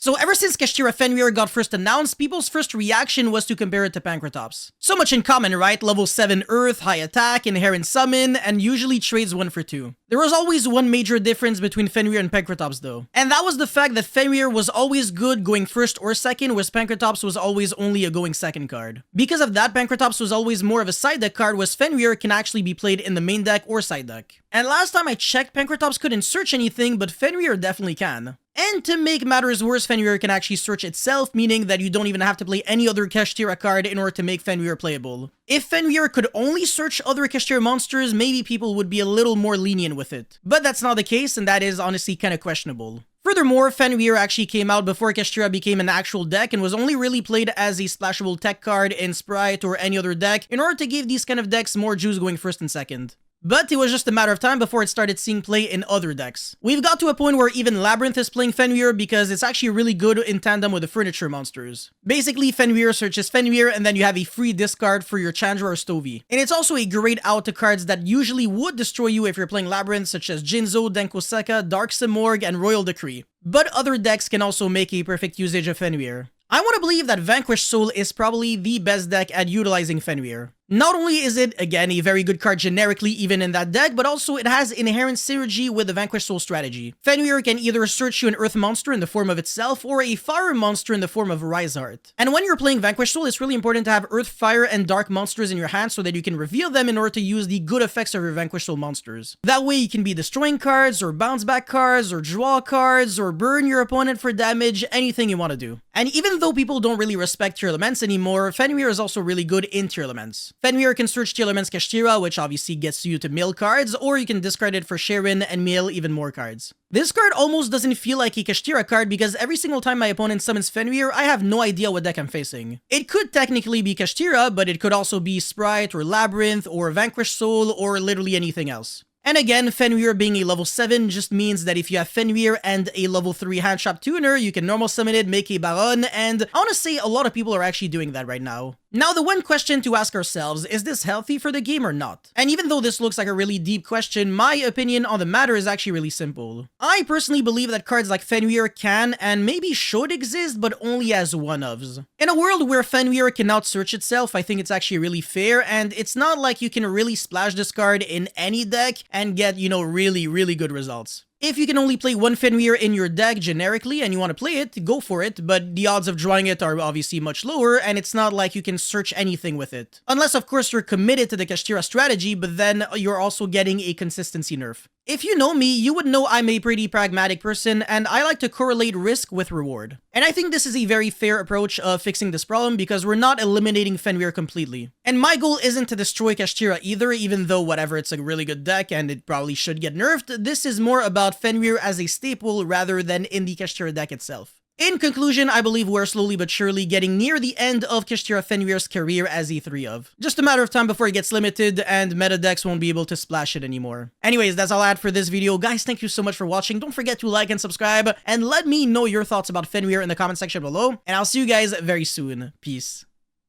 So ever since Kashtira Fenrir got first announced, people's first reaction was to compare it to Pancratops. So much in common, right? Level 7 Earth, high attack, inherent summon, and usually trades 1 for 2. There was always one major difference between Fenrir and Pancratops though, and that was the fact that Fenrir was always good going first or second, whereas Pancratops was always only a going second card. Because of that, Pancratops was always more of a side deck card, whereas Fenrir can actually be played in the main deck or side deck. And last time I checked, Pancratops couldn't search anything, but Fenrir definitely can. And to make matters worse, Fenrir can actually search itself, meaning that you don't even have to play any other Kashtira card in order to make Fenrir playable. If Fenrir could only search other Kashtira monsters, maybe people would be a little more lenient with it. But that's not the case, and that is honestly kinda questionable. Furthermore, Fenrir actually came out before Kashtira became an actual deck and was only really played as a splashable tech card in Sprite or any other deck in order to give these kind of decks more juice going first and second. But it was just a matter of time before it started seeing play in other decks. We've got to a point where even Labyrinth is playing Fenrir because it's actually really good in tandem with the furniture monsters. Basically, Fenrir searches Fenrir and then you have a free discard for your Chandra or Stovey. And it's also a great out to cards that usually would destroy you if you're playing Labyrinth, such as Jinzo, Denkoseka, Dark Simorgh, and Royal Decree. But other decks can also make a perfect usage of Fenrir. I want to believe that Vanquished Soul is probably the best deck at utilizing Fenrir. Not only is it, again, a very good card generically even in that deck, but also it has inherent synergy with the Vanquished Soul strategy. Fenrir can either search you an Earth monster in the form of itself, or a Fire monster in the form of Riseheart. And when you're playing Vanquished Soul, it's really important to have Earth, Fire, and Dark monsters in your hand so that you can reveal them in order to use the good effects of your Vanquished Soul monsters. That way you can be destroying cards, or bounce back cards, or draw cards, or burn your opponent for damage, anything you want to do. And even though people don't really respect Tier Elements anymore, Fenrir is also really good in Tier Elements. Fenrir can search Tier Elements Kashtira, which obviously gets you to mill cards, or you can discard it for Sharon and mill even more cards. This card almost doesn't feel like a Kashtira card because every single time my opponent summons Fenrir, I have no idea what deck I'm facing. It could technically be Kashtira, but it could also be Sprite or Labyrinth or Vanquished Soul or literally anything else. And again, Fenrir being a level 7 just means that if you have Fenrir and a level 3 Handtrap Tuner, you can normal summon it, make a Baron, and I want to say a lot of people are actually doing that right now. Now, the one question to ask ourselves, is this healthy for the game or not? And even though this looks like a really deep question, my opinion on the matter is actually really simple. I personally believe that cards like Fenrir can and maybe should exist, but only as one-ofs. In a world where Fenrir cannot search itself, I think it's actually really fair, and it's not like you can really splash this card in any deck and get, you know, really good results. If you can only play one Fenrir in your deck generically and you want to play it, go for it, but the odds of drawing it are obviously much lower, and it's not like you can search anything with it. Unless, of course, you're committed to the Kashtira strategy, but then you're also getting a consistency nerf. If you know me, you would know I'm a pretty pragmatic person, and I like to correlate risk with reward. And I think this is a very fair approach of fixing this problem because we're not eliminating Fenrir completely. And my goal isn't to destroy Kashtira either, even though whatever, it's a really good deck and it probably should get nerfed. This is more about Fenrir as a staple rather than in the Kashtira deck itself. In conclusion, I believe we're slowly but surely getting near the end of Kashtira Fenrir's career as a 3-of. Just a matter of time before it gets limited and meta decks won't be able to splash it anymore. Anyways, that's all I had for this video. Guys, thank you so much for watching. Don't forget to like and subscribe, and let me know your thoughts about Fenrir in the comment section below, and I'll see you guys very soon. Peace.